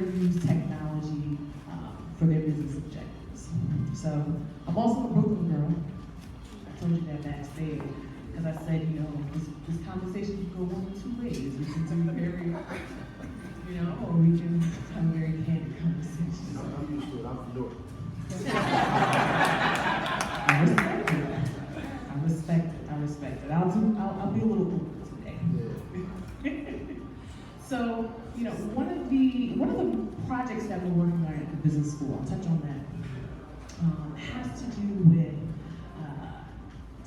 use technology for their business objectives. So I'm also a Brooklyn girl. I told you that backstage because I said, you know, this conversation can go one of two ways. We can do very, you know, or we can have a very candid conversation. I'm used to it. I'm from Newark. I respect it. I respect it. I'll be a little open today. Yeah. So, you know, one of the projects that we're working on at the business school, I'll touch on that, has to do with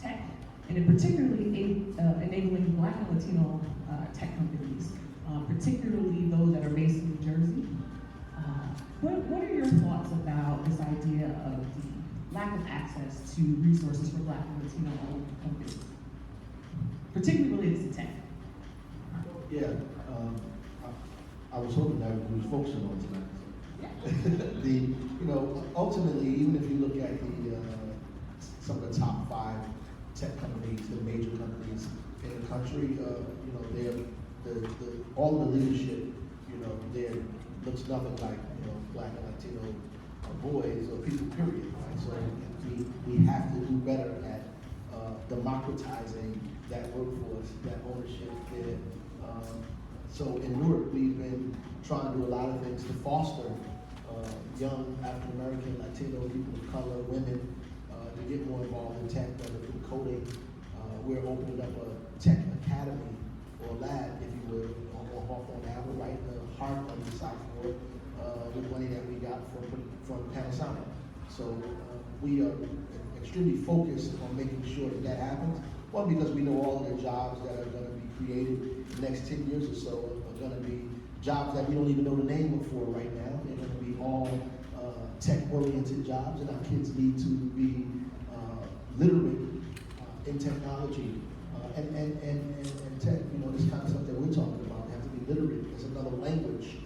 tech, and in particularly enabling Black and Latino tech companies, particularly those that are based in New Jersey. What are your thoughts about this idea of the lack of access to resources for Black and Latino companies, particularly related to tech? Yeah, I was hoping that we was focusing on tonight. Ultimately, even if you look at some of the top 5 tech companies, the major companies in the country, all the leadership, there looks nothing like Black and Latino boys or people, period. Right? So we have to do better at democratizing that workforce, that ownership there. So in Newark, we've been trying to do a lot of things to foster young African American, Latino, people of color, women to get more involved in tech, whether through coding. We're opening up a tech academy or lab, if you will, on Hawthorne Avenue, right in the heart of the South Fork, with money that we got from Panasonic. So we are extremely focused on making sure that happens. One, because we know all of the jobs that are going to be created in the next 10 years or so are going to be jobs that we don't even know the name of for right now. They're going to be all tech-oriented jobs, and our kids need to be literate in technology and tech. This kind of stuff that we're talking about. They have to be literate as another language,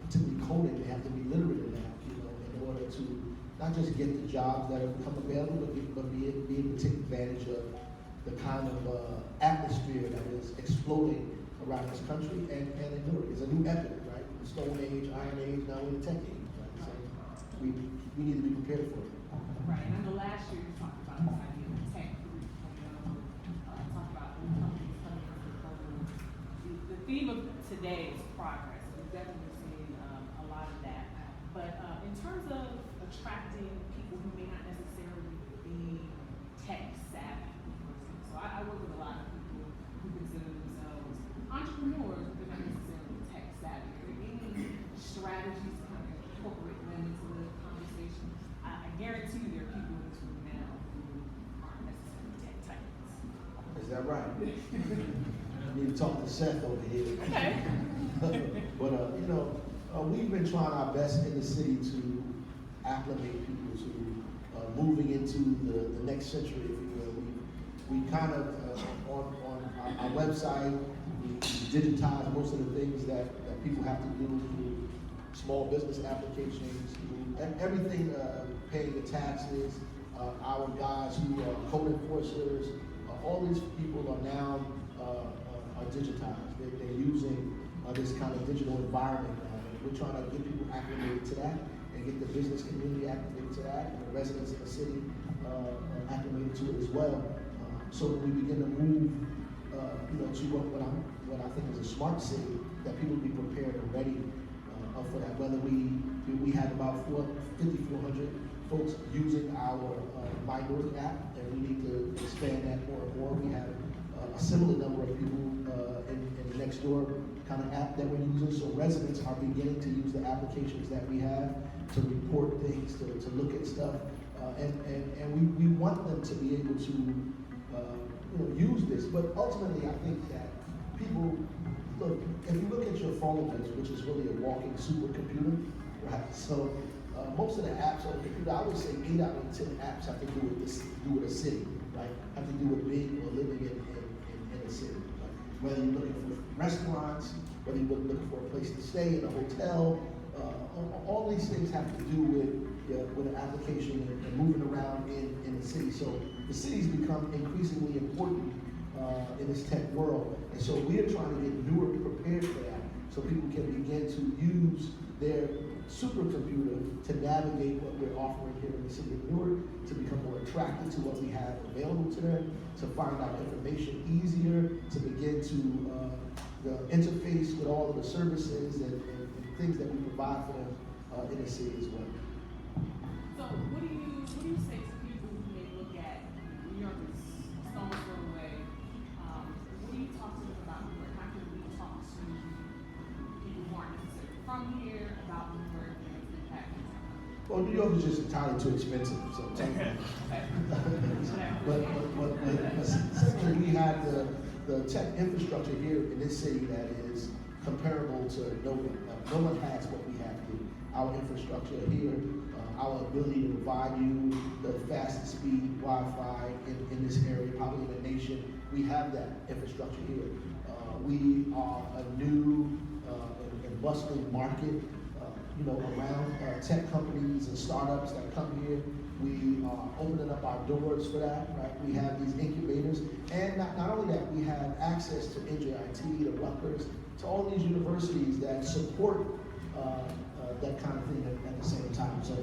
particularly coding. They have to be literate in that, in order to not just get the jobs that have become available, but be able to take advantage of the kind of atmosphere that is exploding around this country and in Newark. It's a new epoch, right? The Stone Age, Iron Age, now we're in the Tech Age, right? So we need to be prepared for it. Right, and I know last year you talked about this idea of tech group talked about new companies coming into the program. The theme of today is progress. We've definitely seen a lot of that. But in terms of attracting people who may not necessarily be tech savvy, so I work with a lot of people who consider themselves entrepreneurs, but they're not necessarily tech savvy. Are there any strategies to kind of incorporate them into the conversation? I guarantee you there are people in this room now who aren't necessarily tech titans. Is that right? I need to talk to Seth over here. Okay. But we've been trying our best in the city to acclimate people to moving into the next century, if you will. We kind of on our website, we digitize most of the things that people have to do through small business applications, everything, paying the taxes. Our guys who are code enforcers, all these people are now are digitized. They're using this kind of digital environment. We're trying to get people acclimated to that and get the business community acclimated to that, and the residents of the city acclimated to it as well. So when we begin to move, to what I think is a smart city, that people be prepared and ready for that. Whether we have about 5,400 folks using our My Newark app, and we need to expand that more and more. We have a similar number of people in the next door kind of app that we're using. So residents are beginning to use the applications that we have to report things, to look at stuff, and we want them to be able to use this. But ultimately, I think that people look. If you look at your phone, which is really a walking supercomputer, right? So most of the apps on the computer, I would say 8 out of 10 apps have to do with a city, right? Have to do with being or living in a city. Right? Whether you're looking for restaurants, whether you're looking for a place to stay in a hotel, all these things have to do with an application and moving around in the city. So the city's become increasingly important in this tech world, and so we're trying to get Newark prepared for that, so people can begin to use their supercomputer to navigate what we're offering here in the city of Newark, to become more attracted to what we have available to them, to find out information easier, to begin to the interface with all of the services and things that we provide for them in the city as well. So what do you say to people who may look at New York as a stone's throw away? What do you talk to them about New York? How can we talk to people who aren't necessarily from here about New York and its impact? Well, New York is just entirely too expensive, so but secondly, we have the tech infrastructure here in this city that is comparable to no one. No one has what we have here. Our infrastructure here, our ability to provide you the fastest speed Wi-Fi in this area, probably in the nation, we have that infrastructure here. We are a new and bustling market, around tech companies and startups that come here. We are opening up our doors for that, right? We have these incubators, and not only that, we have access to NJIT, to Rutgers, to all these universities that support that kind of thing at the same time. So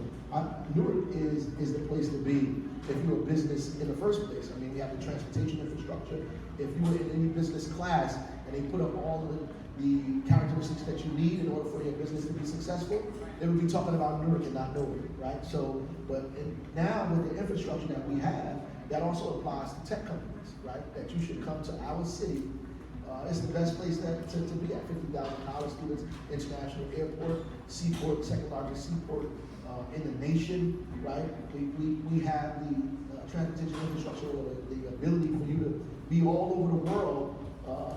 Newark is the place to be if you're a business in the first place. I mean, we have the transportation infrastructure. If you were in any business class and they put up all of the characteristics that you need in order for your business to be successful, they would be talking about Newark and not Newark, right? So, now with the infrastructure that we have, that also applies to tech companies, right? That you should come to our city. It's the best place to be at. 50,000 college students, international airport, seaport, second largest seaport in the nation, right? We have the transportation infrastructure, or the ability for you to be all over the world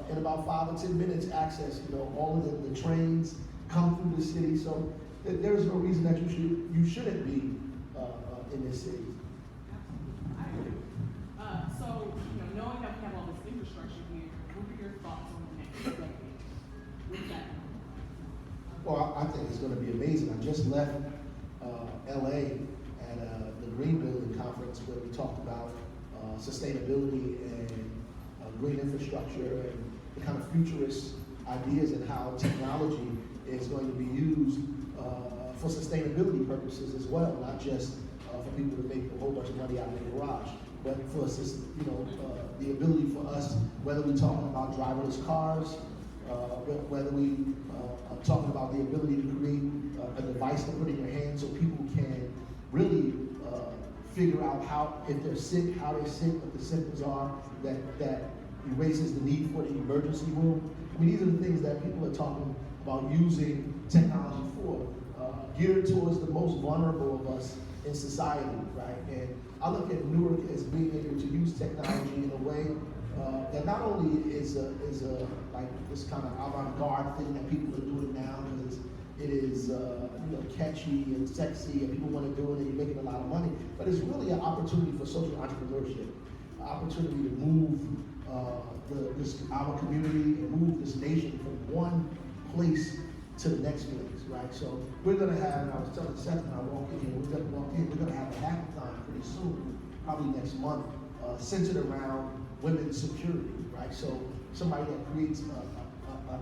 in about 5 or 10 minutes. Access, all of the trains come through the city. So there's no reason that you shouldn't be in this city. I agree. So, knowing that we have all this infrastructure here, what are your thoughts on the next decade? What's that? Well, I think it's going to be amazing. I just left LA at the Green Building Conference where we talked about sustainability and green infrastructure and the kind of futurist ideas and how technology is going to be used for sustainability purposes as well, not just for people to make a whole bunch of money out of their garage, but for the ability for us, whether we're talking about driverless cars, whether we are talking about the ability to create a device to put in your hand so people can really figure out how, if they're sick, how they're sick, what the symptoms are, that erases the need for the emergency room. I mean, these are the things that people are talking about using technology for, geared towards the most vulnerable of us in society, right? And I look at Newark as being able to use technology in a way that not only is like this kind of avant-garde thing that people are doing now because it is catchy and sexy and people want to do it and you're making a lot of money, but it's really an opportunity for social entrepreneurship, an opportunity to move our community and move this nation from one place to the next place, right? So we're going to have, and I was telling Seth when I walked in here, we're going to have a hackathon pretty soon, probably next month, centered around women's security, right? So somebody that creates an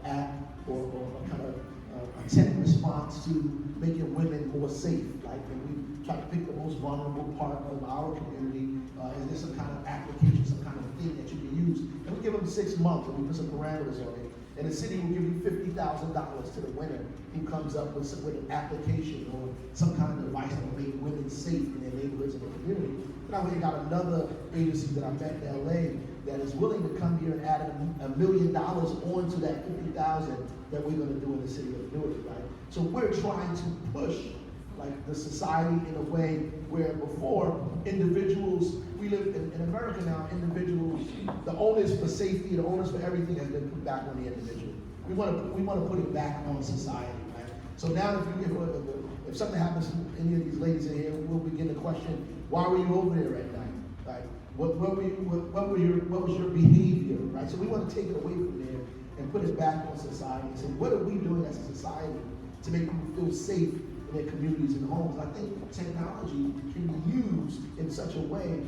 app or a kind of a tech response to making women more safe, like when we try to pick the most vulnerable part of our community, is there some kind of application, some kind of thing that you can use? And we give them 6 months and we put some parameters on it. And the city will give you $50,000 to the winner who comes up with an application or some kind of device that will make women safe in their neighborhoods and their community. Now we got another agency that I met in LA that is willing to come here and add $1 million onto that $50,000 that we're going to do in the city of Newark, right? So we're trying to push like the society in a way where before individuals, we live in America now, individuals, the onus for safety, the onus for everything has been put back on the individual. We want to put it back on society, right? So now if something happens to any of these ladies in here, we'll begin to question, why were you over there at night, right? What was your behavior, right? So we want to take it away from there and put it back on society and say, what are we doing as a society to make people feel safe in their communities and homes? I think technology can be used in such a way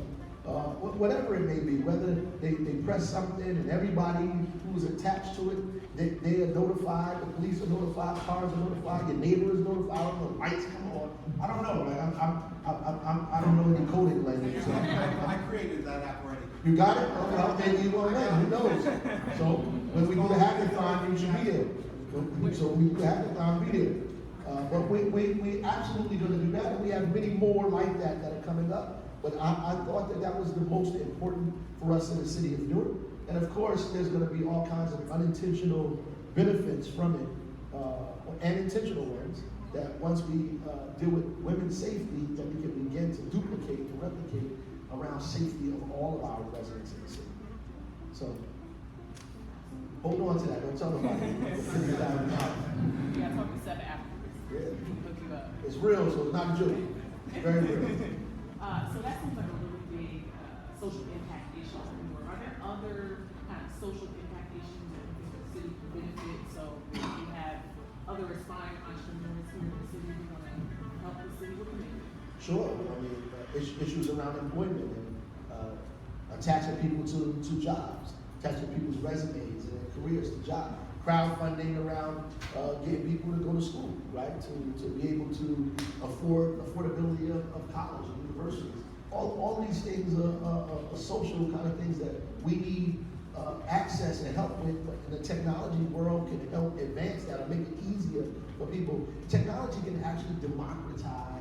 whatever it may be, whether they press something and everybody who's attached to it, they are notified, the police are notified, cars are notified, your neighbor is notified, the lights come on. I don't know, like I don't know any coding language. So I created that app already. you got it? Oh, well, maybe you won't win, who knows? So when we do the hackathon, you should be there. So we do the hackathon, be there. But we absolutely going to do that, and we have many more like that that are coming up. But I thought that was the most important for us in the city of Newark. And of course, there's going to be all kinds of unintentional benefits from it, and intentional ones, that once we deal with women's safety, that we can begin to duplicate and replicate around safety of all of our residents in the city. So, hold on to that, don't tell nobody. Yeah, talk to 7 afterwards. Yeah. Look you up. It's real, so it's not a joke. It's very real. So that seems like a really big social impact issue. Are there other kind of social impact issues that you think the city can benefit? So if you have other aspiring entrepreneurs here in the city who want to help the city with maybe? Sure, I mean, issues around employment and attaching people to jobs, attaching people's resumes and careers to jobs, crowdfunding around getting people to go to school, right? To be able to affordability of college and universities. All these things are social kind of things that we need access and help with, but the technology world can help advance that or make it easier for people. Technology can actually democratize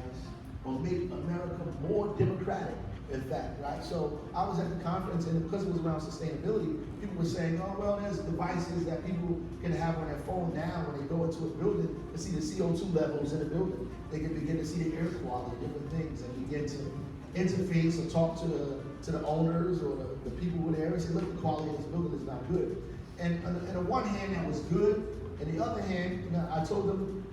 or make America more democratic, in fact, right? So I was at the conference, and because it was around sustainability, people were saying, oh, well, there's devices that people can have on their phone now when they go into a building to see the CO2 levels in the building. They can begin to see the air quality, different things, and begin to interface or talk to the owners or the people who are there and say, look, the quality of this building is not good. And on the one hand, that was good. And the other hand, I told them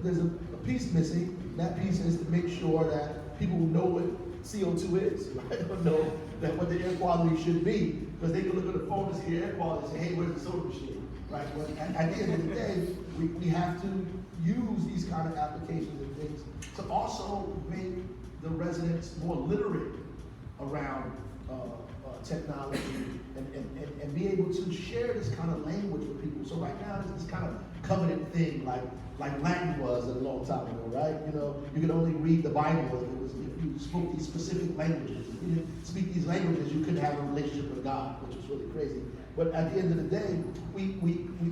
there's a piece missing. That piece is to make sure that people know what CO2 is, right? Or know that what the air quality should be. Because they can look at the phone and see the air quality and say, hey, where's the soda machine? Right? But at the end of the day, we have to use these kind of applications and things to also make the residents more literate around technology and be able to share this kind of language with people. So right now, there's this kind of covenant thing like Latin was a long time ago, right? You know, you could only read the Bible if you spoke these specific languages. If you didn't speak these languages, you couldn't have a relationship with God, which was really crazy. But at the end of the day, we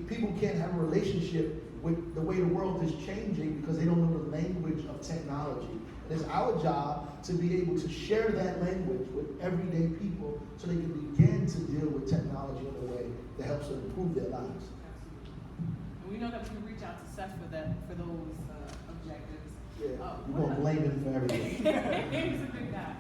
people can't have a relationship with the way the world is changing because they don't know the language of technology. And it's our job to be able to share that language with everyday people so they can begin to deal with technology in a way that helps them improve their lives. And we know that we can reach out to Seth for those objectives. Yeah, you're going to blame him for everything. He's a big guy.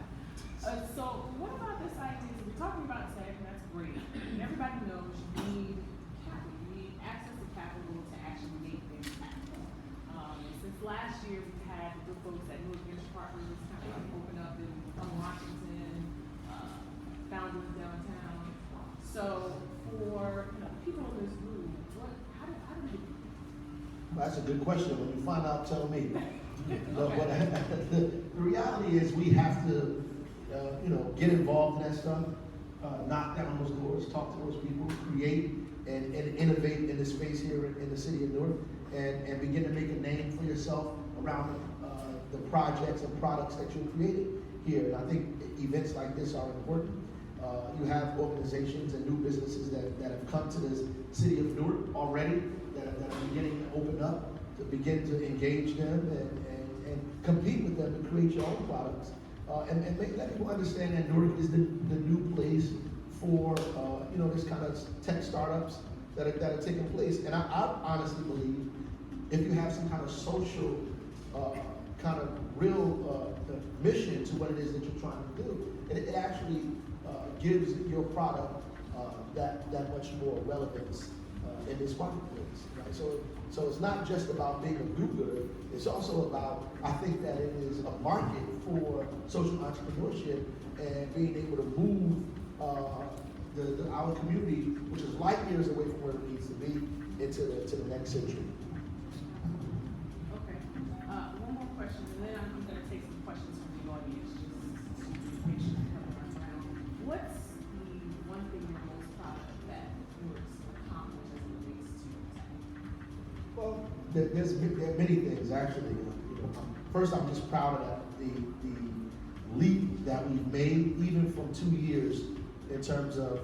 So what about this idea? We're talking about tech, and that's great. And everybody knows you need capital. You need access to capital to actually make things happen. And since last year, we've had the folks at Newark Venture Partners kind of open up in Washington, founders downtown. So for people in this room, how do we do? Well, that's a good question. When you find out, tell me. The reality is we have to, get involved in that stuff, knock down those doors, talk to those people, create and innovate in the space here in the city of Newark, and begin to make a name for yourself around the projects and products that you created here. And I think events like this are important. You have organizations and new businesses that have come to this city of Newark already that are beginning to open up, to begin to engage them and compete with them to create your own products. And let people understand that Newark is the new place for this kind of tech startups that are taking place. And I honestly believe if you have some kind of social kind of real mission to what it is that you're trying to do, it actually gives your product that much more relevance in this marketplace, right? So it's not just about being a do-gooder, it's also about, I think that it is a market for social entrepreneurship and being able to move our community, which is light years away from where it needs to be, into the next century. Okay. One more question, and then I'm going to take some questions from the audience, just to make sure we're coming around. there are many things actually. First, I'm just proud of the leap that we've made, even from 2 years, in terms of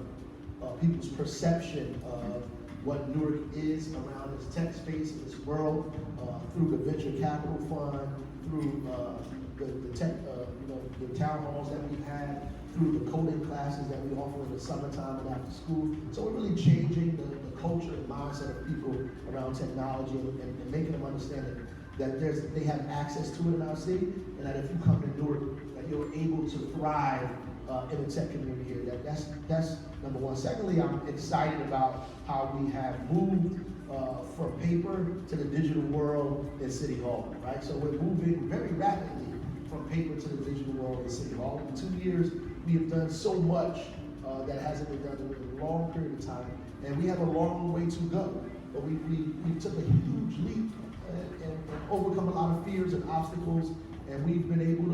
people's perception of what Newark is around this tech space, in this world, through the venture capital fund, through the tech, the town halls that we've had, through the coding classes that we offer in the summertime and after school. So we're really changing the culture and mindset of people around technology and making them understand that they have access to it in our city, and that if you come to Newark, that you're able to thrive in the tech community here. That's number one. Secondly, I'm excited about how we have moved from paper to the digital world in City Hall, right? So we're moving very rapidly from paper to the digital world in City Hall. In 2 years, we have done so much that hasn't been done in a long period of time, and we have a long way to go. But we took a huge leap and overcome a lot of fears and obstacles, and we've been able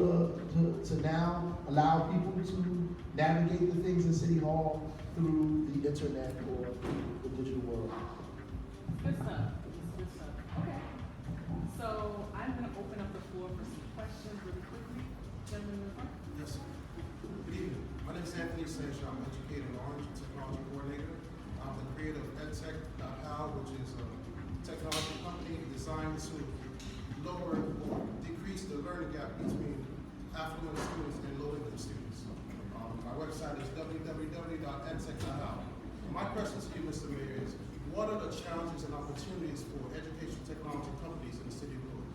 to now allow people to navigate the things in City Hall through the internet or the digital world. Good stuff. Good stuff. Okay. So I'm going to open up the floor for some questions really quickly. Gentlemen in the front. Yes, sir. Good evening. My name is Anthony Sanchez. I'm educated in Orange, technology coordinator. I'm the creator of EdTech.how, which is a technology company designed to lower or decrease the learning gap between affluent students and low-income students. My website is www.edtech.how. My question to you, Mr. Mayor, is what are the challenges and opportunities for education technology companies in the city of Newark?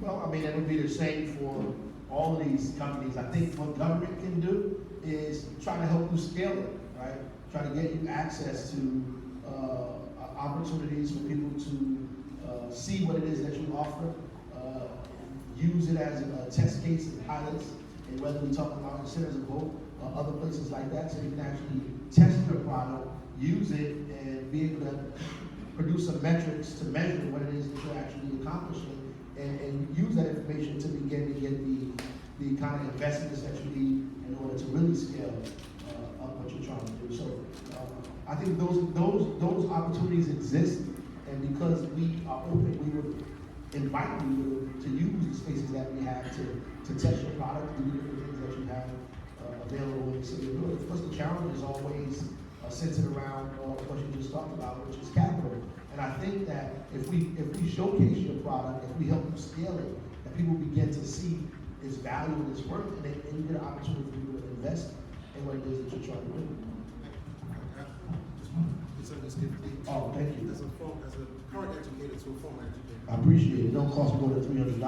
Well, I mean, it would be the same for all of these companies. I think what government can do is try to help you scale it, right? Try to get you access to opportunities for people to see what it is that you offer, use it as a test case and pilots, and whether we're talking about the Centers of Hope or other places like that, so you can actually test your product, use it, and be able to produce some metrics to measure what it is that you're actually accomplishing, and use that information to begin to get the kind of investments that you need in order to really scale up what you're trying to do. So I think those opportunities exist, and because we are open, we would invite you to use the spaces that we have to test your product, do the different things that you have available in the city of Newark. Of course, the challenge is always centered around what you just talked about, which is capital. And I think that if we showcase your product, if we help you scale it, that people begin to see its value and its worth, and you get an opportunity for you to invest in what it is that you're trying to do. Oh, thank you. As a current educator to a former educator. I appreciate it. It don't cost more than $300.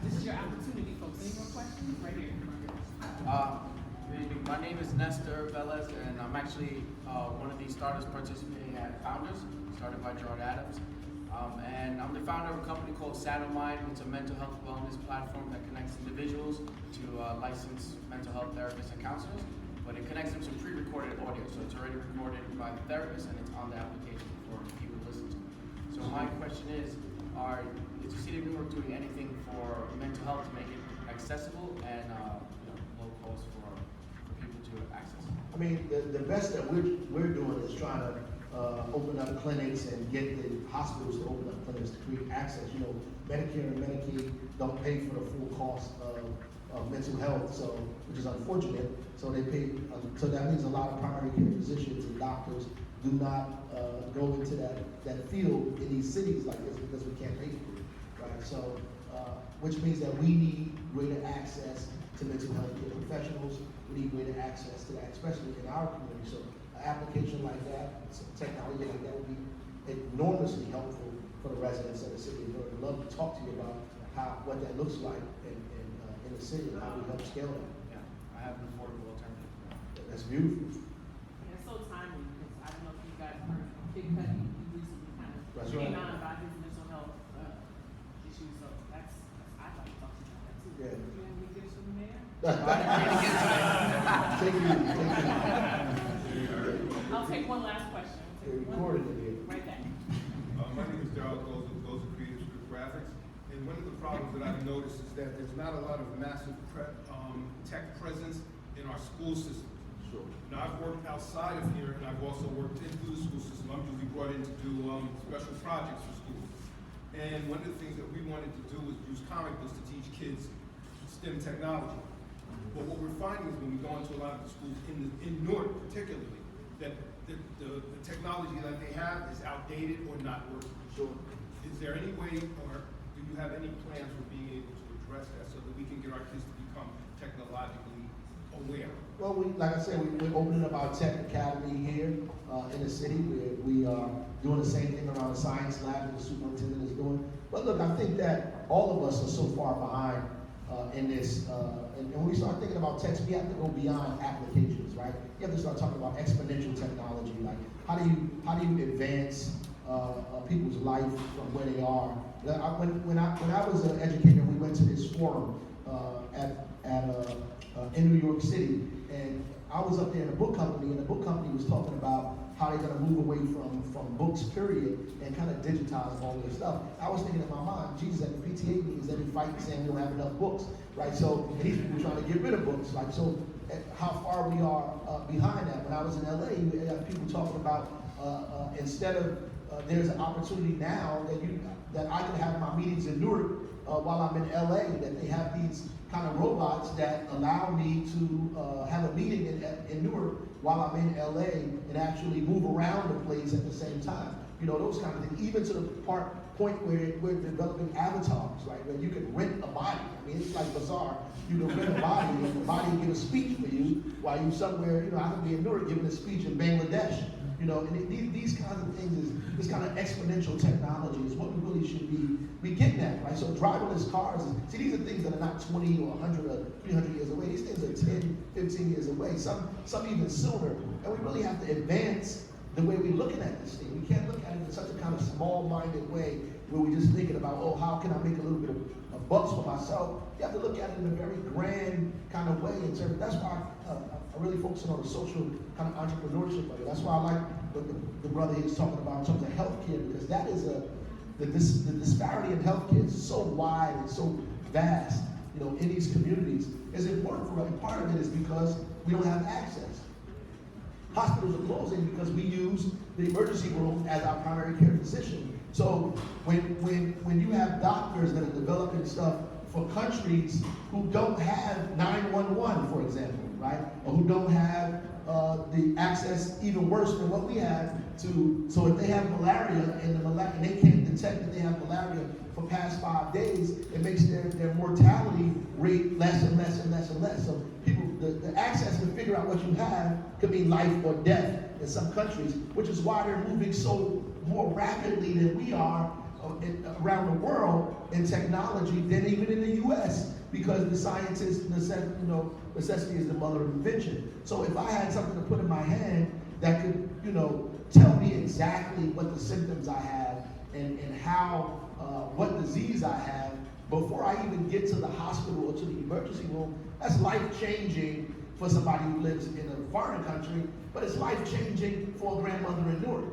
This is your opportunity, folks. Any more questions? Right here. Good evening. My name is Nestor Velez, and I'm actually one of the starters participating at Founders, started by Gerard Adams. And I'm the founder of a company called Saddle Mind. It's a mental health wellness platform that connects individuals to licensed mental health therapists and counselors, but it connects them to pre-recorded audio. So it's already recorded by the therapist, and it's on the application for people to listen to. So my question is the City of Newark doing anything for mental health to make it accessible and low cost for people to access? I mean, the best that we're doing is trying to open up clinics and get the hospitals to open up clinics to create access. You know, Medicare and Medicaid don't pay for the full cost of mental health, so which is unfortunate. So they pay. So that means a lot of primary care physicians and doctors do not go into that field in these cities like this because we can't pay for it, right? So, which means that we need greater access to mental health care professionals. We need greater access to that, especially in our community. So an application like that, some technology like that would be enormously helpful for the residents of the city of Newark. I'd love to talk to you about what that looks like in the city and how we help scale that. Yeah, I have an affordable alternative. That's beautiful. And it's so timely because I don't know if you guys heard Big Cudi, he recently kind of That's came right. out about his mental health issues. So that's I'd like to talk to you about that too. Yeah. Can we get to the mayor? Take it easy, take it I'll take one last question. easy. They're recording it here. Right back. My name is Gerald Goza Creative Script Graphics, and one of the problems that I've noticed is that there's not a lot of massive tech presence in our school system. Sure. Now, I've worked outside of here, and I've also worked through the school system. I'm usually brought in to do special projects for schools. And one of the things that we wanted to do was use comic books to teach kids STEM technology. But what we're finding is when we go into a lot of the schools, in Newark particularly, that the technology that they have is outdated or not working. Sure. Is there any way, or do you have any plans for being able to address that so that we can get our kids to become technologically aware? Well, like I said, we're opening up our tech academy here in the city. We are doing the same thing around the science lab that the superintendent is doing. But look, I think that all of us are so far behind in this. And when we start thinking about tech, we have to go beyond applications, right? You have to start talking about exponential technology. Like, how do you advance people's life from where they are? When I was an educator, we went to this forum in New York City, and I was up there in a book company, and the book company was talking about how they're going to move away from books, period, and kind of digitize all this stuff. I was thinking in my mind, Jesus, at the PTA meetings, they've been fighting saying we don't have enough books, right? So, and these people trying to get rid of books, like, so how far we are behind that. When I was in LA, you had people talking about instead of, there's an opportunity now that I can have my meetings in Newark while I'm in LA, that they have these kind of robots that allow me to have a meeting in Newark while I'm in LA and actually move around the place at the same time. You know, those kind of things, even to the point where we're developing avatars, right? Where you can rent a body. I mean, it's like bizarre. You can rent a body and the body give a speech for you while you somewhere, you know, I could be in Newark giving a speech in Bangladesh. You know, and these kinds of things is this kind of exponential technology is what we really should be getting at, right? So driverless cars, see, these are things that are not 20 or 100 or 300 years away. These things are 10, 15 years away, some even sooner. And we really have to advance the way we're looking at this thing. We can't look at it in such a kind of small-minded way where we're just thinking about, oh, how can I make a little bit of bucks for myself? You have to look at it in a very grand kind of way. In terms, that's why I really focusing on the social kind of entrepreneurship of it. That's why I like what the brother is talking about in terms of healthcare, because that is the disparity in healthcare is so wide and so vast, you know, in these communities. It's important for us, and part of it is because we don't have access. Hospitals are closing because we use the emergency room as our primary care physician. So when you have doctors that are developing stuff for countries who don't have 911, for example, right? Or who don't have the access, even worse than what we have, so if they have malaria and they can't detect that they have malaria for past 5 days, it makes their mortality rate less and less and less and less. So people, the access to figure out what you have could mean life or death in some countries, which is why they're moving so more rapidly than we are around the world in technology than even in the U.S. because the scientists, necessity is the mother of invention. So if I had something to put in my hand that could, tell me exactly what the symptoms I have and how, what disease I have before I even get to the hospital or to the emergency room, that's life-changing for somebody who lives in a foreign country, but it's life-changing for a grandmother in Newark.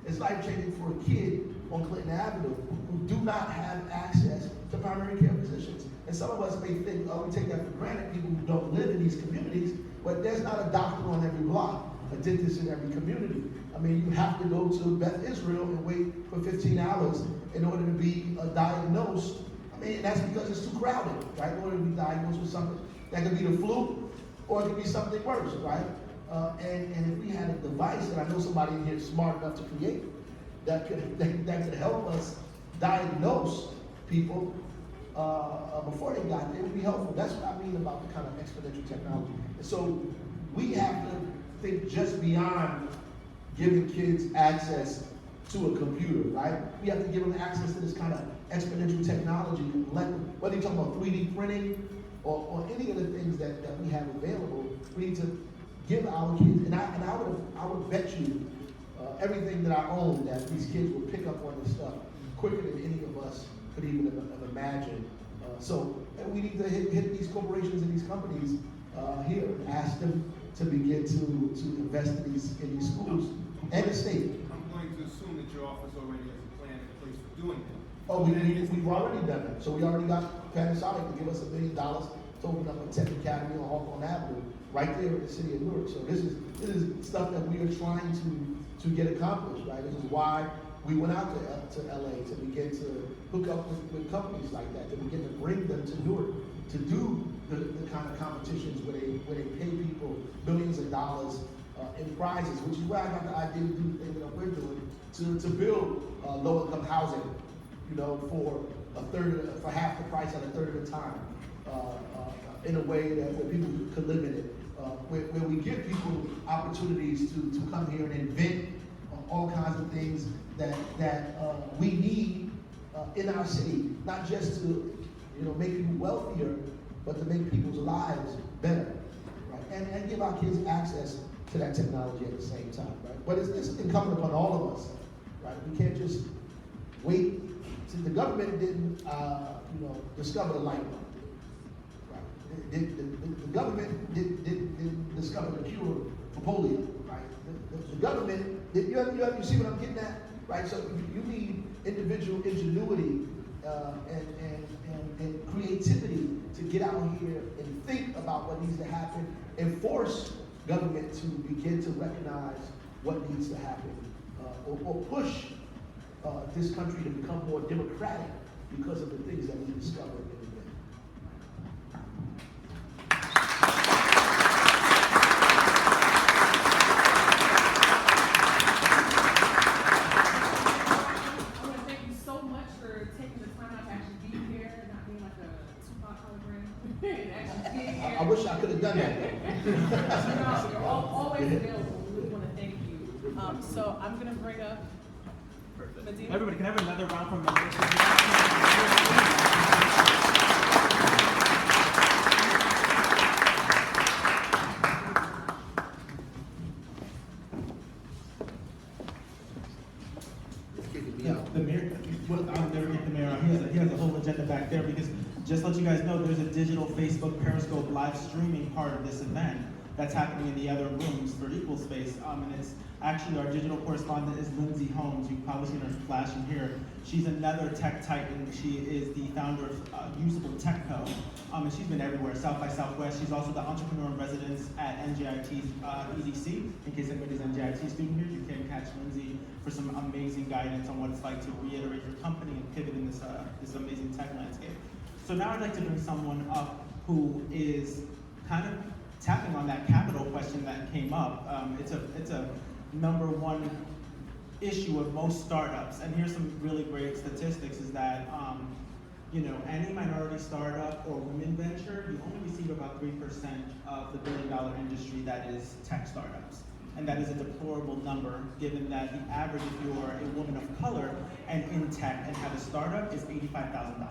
It's life-changing for a kid on Clinton Avenue who do not have access to primary care physicians. And some of us may think, oh, we take that for granted, people who don't live in these communities, but there's not a doctor on every block, a dentist in every community. I mean, you have to go to Beth Israel and wait for 15 hours in order to be diagnosed. I mean, that's because it's too crowded, right? In order to be diagnosed with something that could be the flu or it could be something worse, right? And if we had a device that I know somebody in here is smart enough to create that could help us diagnose people before they got there, it would be helpful. That's what I mean about the kind of exponential technology. And so we have to think just beyond giving kids access to a computer, right? We have to give them access to this kind of exponential technology. Whether you're talking about 3D printing or any of the things that we have available, we need to give our kids, and I would bet you everything that I own that these kids will pick up on this stuff quicker than any of us could even have imagined. And we need to hit these corporations and these companies here and ask them to begin to invest in these schools and the state. I'm going to assume that your office already has a plan in place for doing that. Oh, we've already done that. So we already got Panasonic to give us $1 million to open up a tech academy on Hawthorne Avenue. right there in the city of Newark. So this is stuff that we are trying to get accomplished, right? This is why we went out to LA to begin to hook up with companies like that, to begin to bring them to Newark, to do the kind of competitions where they pay people millions of dollars in prizes, which is where I got the idea to do the thing that we're doing, to build low-income housing, you know, for half the price at a third of the time, in a way that where people could live in it, where we give people opportunities to come here and invent all kinds of things that we need in our city, not just to make people wealthier, but to make people's lives better, right? And give our kids access to that technology at the same time, right? But it's incumbent upon all of us, right? We can't just wait. See, the government didn't, discover the light bulb, right? The government didn't discover the cure for polio, right? The government, you see what I'm getting at, right? So you need individual ingenuity and creativity to get out here and think about what needs to happen and force government to begin to recognize what needs to happen, or push this country to become more democratic because of the things that we discovered in the day. I want to thank you so much for taking the time out to actually be here and not being like a Tupac hologram. And actually being here. I wish I could have done that. No, you're always available. We really want to thank you. So I'm going to bring up Medina. Everybody, can I have another round from members? It's kicking me out. The mayor, I'll never get the mayor out. He has a whole agenda back there because just to let you guys know, there's a digital Facebook Periscope live streaming part of this event that's happening in the other rooms for Equal Space. And it's actually our digital correspondent is Lindsay Holmes. You've probably seen her flashing here. She's another tech titan. She is the founder of Usable Tech Co. And she's been everywhere, South by Southwest. She's also the entrepreneur in residence at NJIT's EDC. In case anybody's NJIT student here, you can catch Lindsay for some amazing guidance on what it's like to reiterate your company and pivot in this amazing tech landscape. So now I'd like to bring someone up who is kind of tapping on that capital question that came up. It's a number one issue of most startups, and here's some really great statistics: is that any minority startup or women venture, you only receive about 3% of the billion-dollar industry that is tech startups. And that is a deplorable number, given that the average, if you're a woman of color and in tech and have a startup, is $85,000.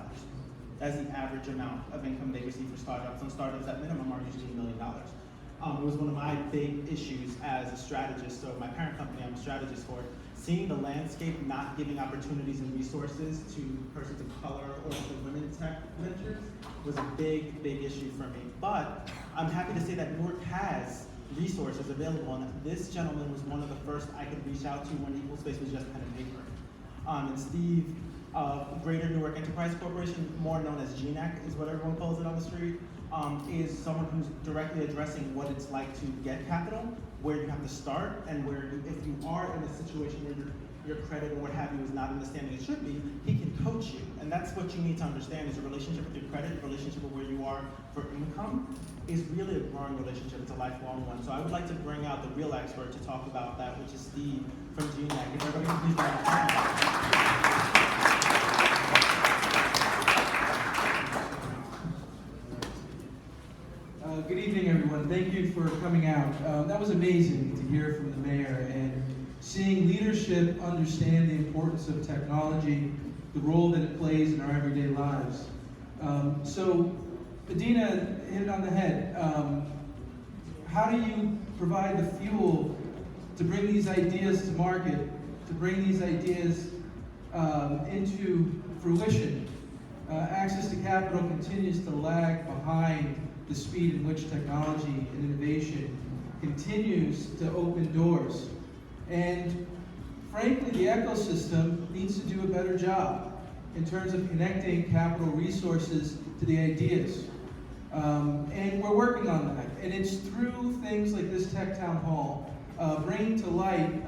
That's the average amount of income they receive for startups, and startups at minimum are usually $1 million. It was one of my big issues as a strategist. So my parent company, I'm a strategist for it. Seeing the landscape not giving opportunities and resources to persons of color or to women tech ventures was a big, big issue for me. But I'm happy to say that Newark has resources available, and this gentleman was one of the first I could reach out to when Equal Space was just pen and paper. And Steve, Greater Newark Enterprise Corporation, more known as GNAC, is what everyone calls it on the street, is someone who's directly addressing what it's like to get capital, where you have to start, and where if you are in a situation where your credit or what have you is not in the standing it should be, he can coach you. And that's what you need to understand, is a relationship with your credit, a relationship with where you are for income, is really a growing relationship. It's a lifelong one. So I would like to bring out the real expert to talk about that, which is Steve from GNAC. If everybody can please bring out Good evening, everyone. Thank you for coming out. That was amazing to hear from the mayor, and seeing leadership understand the importance of technology, the role that it plays in our everyday lives. So, Medina hit it on the head. How do you provide the fuel to bring these ideas to market, to bring these ideas into fruition? Access to capital continues to lag behind the speed in which technology and innovation continues to open doors. And frankly, the ecosystem needs to do a better job in terms of connecting capital resources to the ideas. And we're working on that. And it's through things like this Tech Town Hall, bringing to light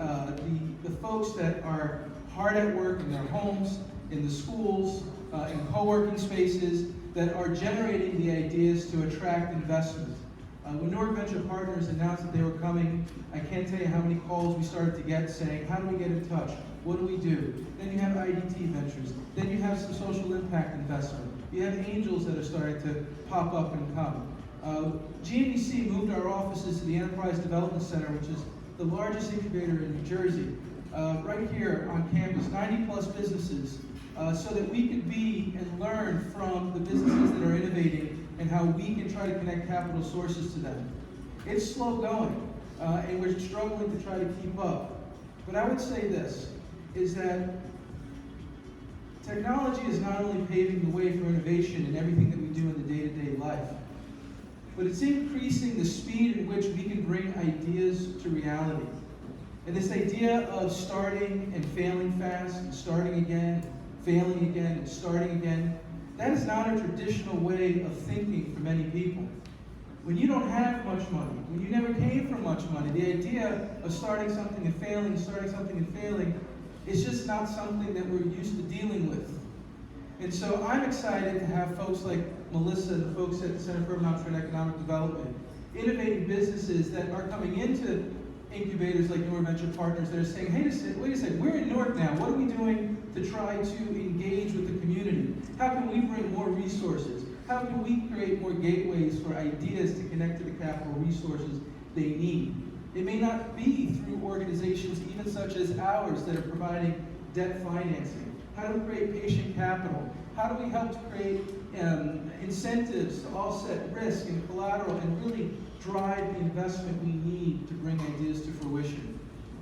the folks that are hard at work in their homes, in the schools, in co-working spaces, that are generating the ideas to attract investment. When Newark Venture Partners announced that they were coming, I can't tell you how many calls we started to get saying, how do we get in touch? What do we do? Then you have IDT Ventures. Then you have some social impact investment. You have angels that are starting to pop up and come. GNEC moved our offices to the Enterprise Development Center, which is the largest incubator in New Jersey, right here on campus, 90 plus businesses, so that we could be and learn from the businesses that are innovating and how we can try to connect capital sources to them. It's slow going, and we're struggling to try to keep up. But I would say this, is that technology is not only paving the way for innovation in everything that we do in the day-to-day life, but it's increasing the speed in which we can bring ideas to reality. And this idea of starting and failing fast, and starting again, failing again, and starting again, that is not a traditional way of thinking for many people. When you don't have much money, when you never came from much money, the idea of starting something and failing, is just not something that we're used to dealing with. And so I'm excited to have folks like Melissa and the folks at the Center for Urban Oxford Economic Development, innovating businesses that are coming into incubators like Newark Venture Partners that are saying, hey, wait a second, we're in Newark now. What are we doing to try to engage with the community? How can we bring more resources? How can we create more gateways for ideas to connect to the capital resources they need? It may not be through organizations even such as ours that are providing debt financing. How do we create patient capital? How do we help to create incentives to offset risk and collateral and really drive the investment we need to bring ideas to fruition?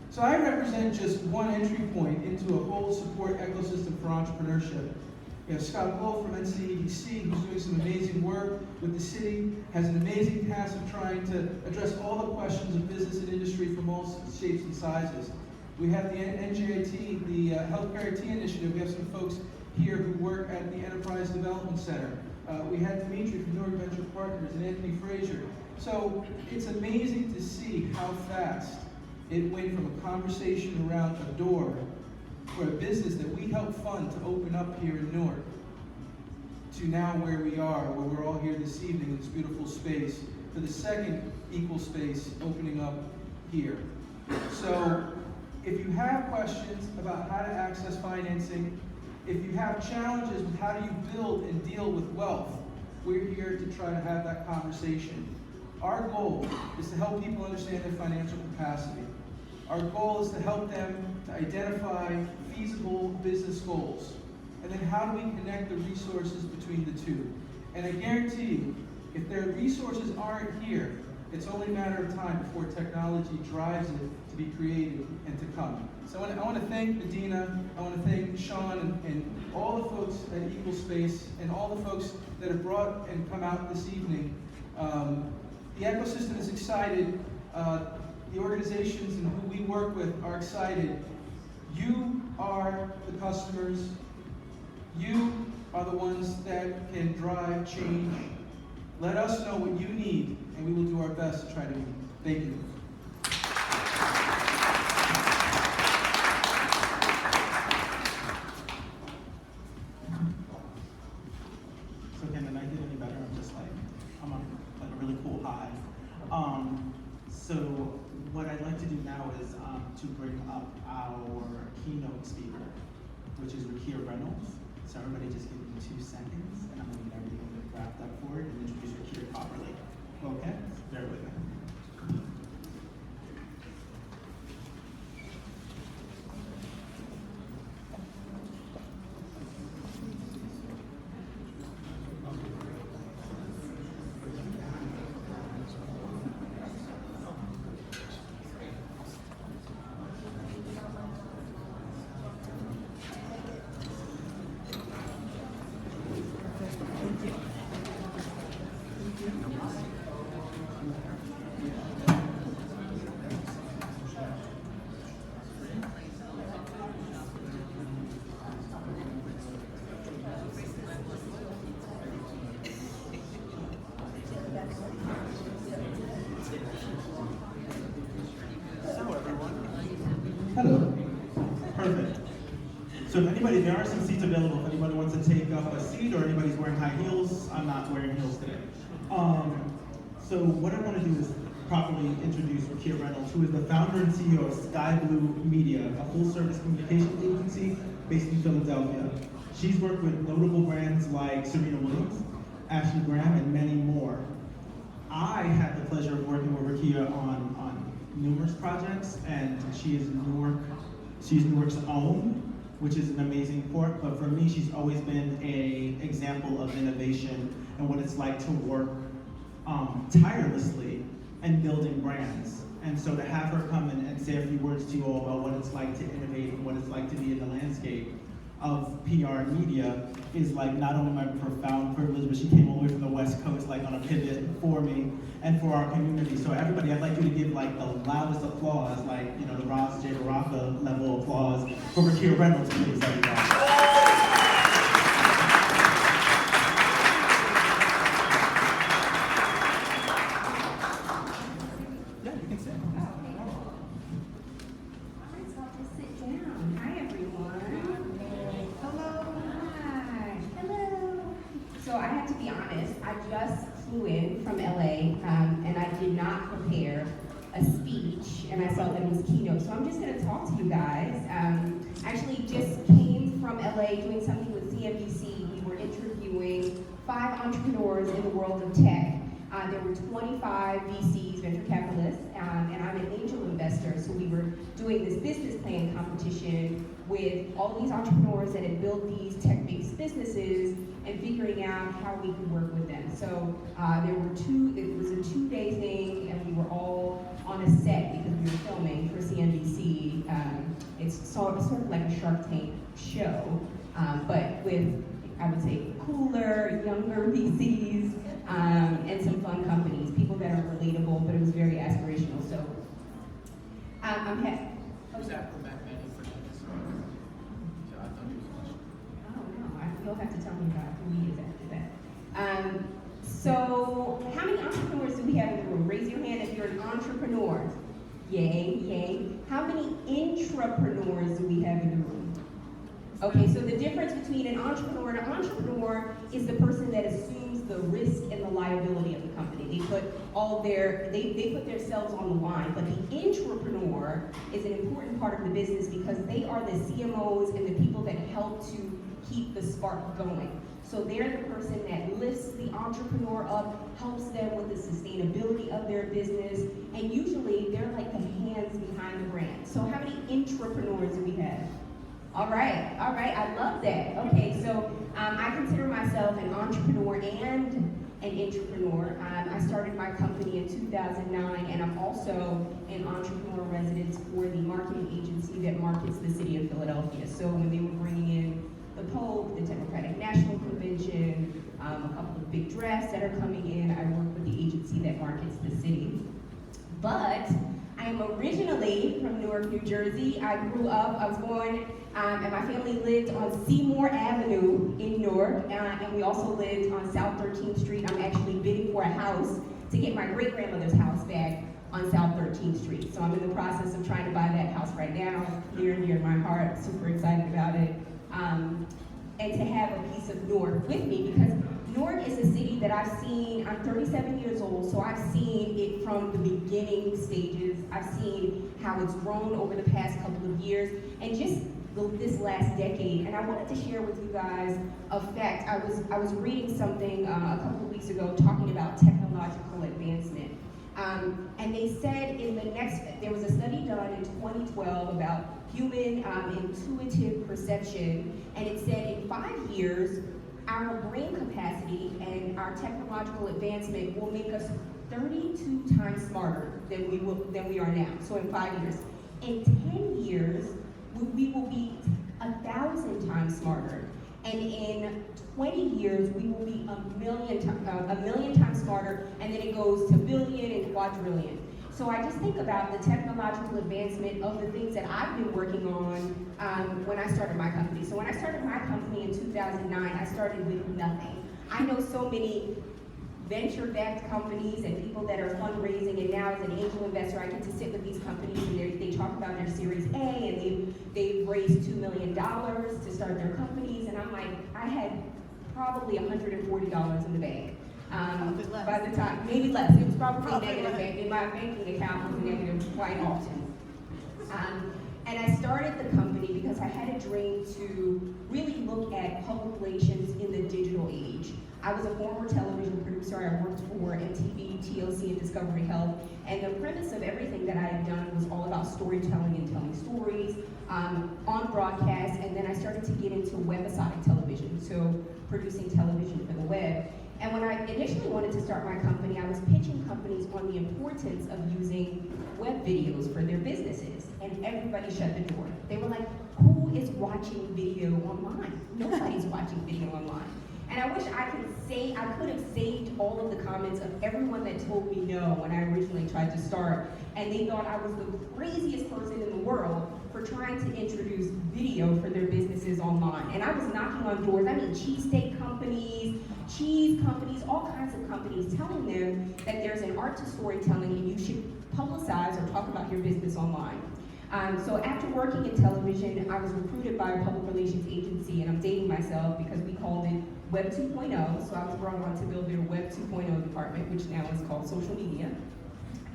So I represent just one entry point into a whole support ecosystem for entrepreneurship. You have Scott Wolf from NCEDC, who's doing some amazing work with the city, has an amazing task of trying to address all the questions of business and industry from all shapes and sizes. We have the NJIT, the Healthcare IT Initiative. We have some folks here who work at the Enterprise Development Center. We had Dimitri from Newark Venture Partners and Anthony Frazier. So it's amazing to see how fast it went from a conversation around a door for a business that we helped fund to open up here in Newark to now where we are, where we're all here this evening in this beautiful space, for the second equal space opening up here. So if you have questions about how to access financing, if you have challenges with how do you build and deal with wealth, we're here to try to have that conversation. Our goal is to help people understand their financial capacity. Our goal is to help them to identify feasible business goals. And then how do we connect the resources between the two? And I guarantee you, if their resources aren't here, it's only a matter of time before technology drives it to be created and to come. So I want to thank Medina, I want to thank Sean and all the folks at Equal Space and all the folks that have brought and come out this evening. The ecosystem is excited. The organizations and who we work with are excited. You are the customers. You are the ones that can drive change. Let us know what you need, and we will do our best to try to meet. Thank you. So can the night get any better? I'm on like a really cool high. So what I'd like to do now is to bring up our keynote speaker, which is Rakia Reynolds. So everybody just give me 2 seconds, and I'm going to get everything wrapped up for it and introduce Rakia properly. Okay? Bear with me. Perfect. So if anybody, there are some seats available if anybody wants to take up a seat or anybody's wearing high heels. I'm not wearing heels today. So what I want to do is properly introduce Rakia Reynolds, who is the founder and CEO of Sky Blue Media, a full-service communications agency based in Philadelphia. She's worked with notable brands like Serena Williams, Ashley Graham, and many more. I had the pleasure of working with Rakia on numerous projects, and she's Newark's own, which is an amazing port, but for me, she's always been an example of innovation and what it's like to work tirelessly and building brands. And so to have her come and say a few words to you all about what it's like to innovate and what it's like to be in the landscape of PR and media is like not only my profound privilege, but she came all the way from the West Coast like on a pivot for me and for our community. So everybody, I'd like you to give like the loudest applause, like, you know, the Ross J. Baraka level applause for Rakia Reynolds, please, everybody. So I have to be honest, I just flew in from LA and I did not prepare a speech and I saw that it was keynote. So I'm just gonna talk to you guys. Actually just came from LA doing something with CNBC. We were interviewing 5 entrepreneurs in the world of tech. There were 25 VCs, venture capitalists, and I'm an angel investor. So we were doing this business plan competition with all these entrepreneurs that had built these tech-based businesses and figuring out how we could work with them. So it was a 2-day thing, and we were all on a set because we were filming for CNBC. It's sort of like a Shark Tank show, but with, I would say, cooler, younger VCs, and some fun companies, people that are relatable, but it was very aspirational. So I'm happy. Who's that from back then for this? So I thought he was Oh no, you'll have to tell me about who he is after that. So how many entrepreneurs do we have in the room? Raise your hand if you're an entrepreneur. Yay, yay. How many intrapreneurs do we have in the room? Okay, so the difference between an entrepreneur and an entrepreneur is the person that assumes the risk and the liability of the company. They put they put themselves on the line, but the intrapreneur is an important part of the business because they are the CMOs and the people that help to keep the spark going. So they're the person that lifts the entrepreneur up, helps them with the sustainability of their business, and usually they're like the hands behind the brand. So how many intrapreneurs do we have? All right, I love that. Okay, so I consider myself an entrepreneur and an intrapreneur. I started my company in 2009, and I'm also an entrepreneur resident for the marketing agency that markets the city of Philadelphia. So when they were bringing in the Pope, the Democratic National Convention, a couple of big drafts that are coming in, I work with the agency that markets the city. But I am originally from Newark, New Jersey. I grew up, I was born, and my family lived on Seymour Avenue in Newark, and we also lived on South 13th Street. I'm actually bidding for a house to get my great-grandmother's house back on South 13th Street. So I'm in the process of trying to buy that house right now, near and dear to my heart, super excited about it. And to have a piece of Newark with me, because Newark is a city that I've seen, I'm 37 years old, so I've seen it from the beginning stages. I've seen how it's grown over the past couple of years, and just this last decade. And I wanted to share with you guys a fact. I was reading something a couple of weeks ago talking about technological advancement. And they said there was a study done in 2012 about human intuitive perception, and it said in 5 years, our brain capacity and our technological advancement will make us 32 times smarter than we are now. So in 5 years. In 10 years, we will be 1,000 times smarter. And in 20 years, we will be a million times smarter, and then it goes to billion and quadrillion. So I just think about the technological advancement of the things that I've been working on when I started my company. So when I started my company in 2009, I started with nothing. I know so many venture-backed companies and people that are fundraising, and now as an angel investor, I get to sit with these companies and they talk about their Series A, and they've raised $2 million to start their companies, and I'm like, I had probably $140 in the bank. By the time, maybe less, it was probably negative. My banking account was negative quite often. And I started the company because I had a dream to really look at public relations in the digital age. I was a former television producer. I worked for MTV, TLC, and Discovery Health. And the premise of everything that I had done was all about storytelling and telling stories on broadcast. And then I started to get into webisodic television, so producing television for the web. And when I initially wanted to start my company, I was pitching companies on the importance of using web videos for their businesses, and everybody shut the door. They were like, who is watching video online? Nobody's watching video online. And I wish I could have saved all of the comments of everyone that told me no when I originally tried to start, and they thought I was the craziest person in the world for trying to introduce video for their businesses online. And I was knocking on doors, I mean cheesesteak companies, cheese companies, all kinds of companies, telling them that there's an art to storytelling and you should publicize or talk about your business online. So after working in television, I was recruited by a public relations agency, and I'm dating myself because we called it Web 2.0, so I was brought on to build their Web 2.0 department, which now is called social media.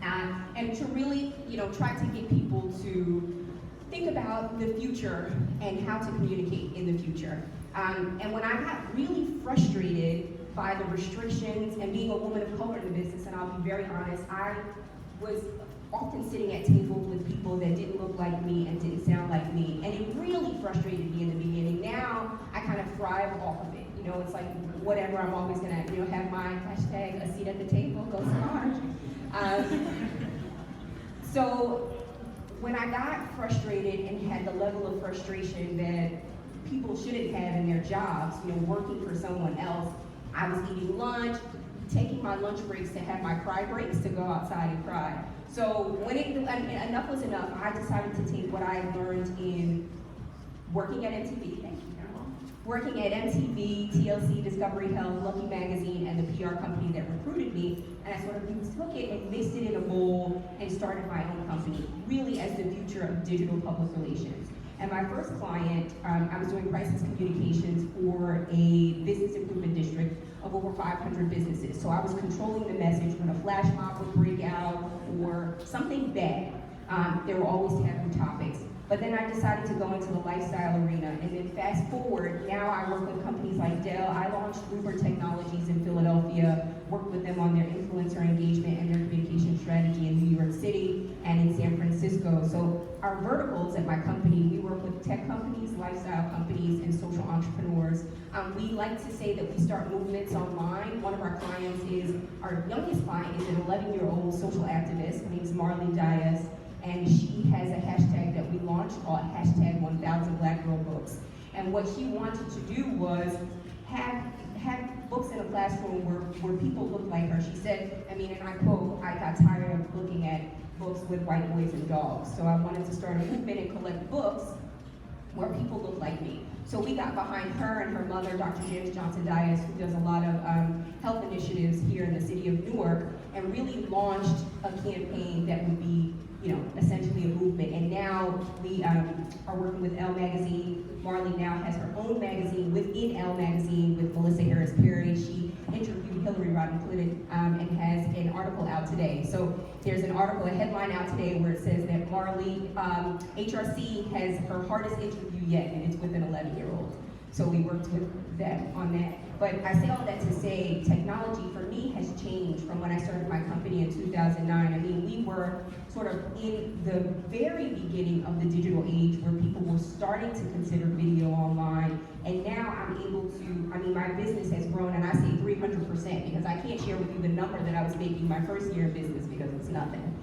And to really, try to get people to think about the future and how to communicate in the future. And when I got really frustrated by the restrictions and being a woman of color in the business, and I'll be very honest, I was often sitting at tables with people that didn't look like me and didn't sound like me, and it really frustrated me in the beginning. Now I kind of thrive off of it. It's like whatever. I'm always gonna, have my hashtag a seat at the table. Go smart. So when I got frustrated and had the level of frustration that people shouldn't have in their jobs, working for someone else, I was eating lunch, taking my lunch breaks to have my cry breaks to go outside and cry. So when enough was enough, I decided to take what I had learned in working at MTV, working at MTV, TLC, Discovery Health, Lucky Magazine, and the PR company that recruited me, and I sort of took it and mixed it in a bowl and started my own company, really as the future of digital public relations. And my first client, I was doing crisis communications for a business improvement district of over 500 businesses. So I was controlling the message when a flash mob would break out or something bad. There were always taboo topics. But then I decided to go into the lifestyle arena, and then fast forward, now I work with companies like Dell. I launched Uber Technologies in Philadelphia, worked with them on their influencer engagement and their communication strategy in New York City and in San Francisco. So our verticals at my company, we work with tech companies, lifestyle companies, and social entrepreneurs. We like to say that we start movements online. One of our clients our youngest client is an 11-year-old social activist. Her name is Marley Dias. And she has a hashtag that we launched called hashtag 1000 Black Girl Books. And what she wanted to do was have books in a classroom where people look like her. She said, and I quote, I got tired of looking at books with white boys and dogs. So I wanted to start a movement and collect books where people look like me. So we got behind her and her mother, Dr. James Johnson Dias, who does a lot of health initiatives here in the city of Newark, and really launched a campaign that would be essentially a movement. And now we are working with Elle Magazine. Marley now has her own magazine within Elle Magazine with Melissa Harris Perry. She interviewed Hillary Rodham Clinton and has an article out today. So there's a headline out today where it says that Marley, HRC has her hardest interview yet, and it's with an 11-year-old. So we worked with them on that. But I say all that to say, technology for me has changed from when I started my company in 2009. We were sort of in the very beginning of the digital age where people were starting to consider video online. And now I'm able to, my business has grown, and I say 300% because I can't share with you the number that I was making my first year in business because it's nothing.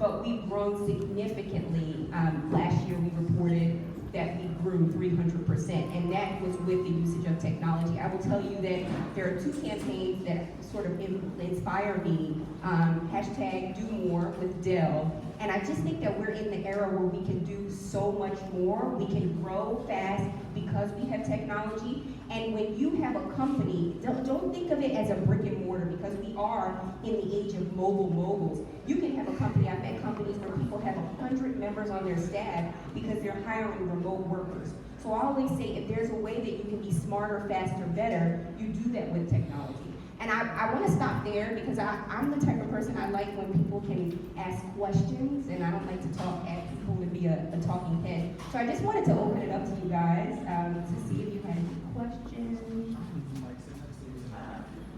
But we've grown significantly. Last year we reported that we grew 300%, and that was with the usage of technology. I will tell you that there are two campaigns that sort of inspire me. Hashtag Do More with Dell And I just think that we're in the era where we can do so much more. We can grow fast because we have technology. And when you have a company, don't think of it as a brick and mortar, because we are in the age of moguls. You can have a company, I've met companies where people have 100 members on their staff because they're hiring remote workers. So I always say, if there's a way that you can be smarter, faster, better, you do that with technology. And I want to stop there because I'm the type of person, I like when people can ask questions, and I don't like to talk at people and be a talking head. So I just wanted to open it up to you guys to see if you had any questions.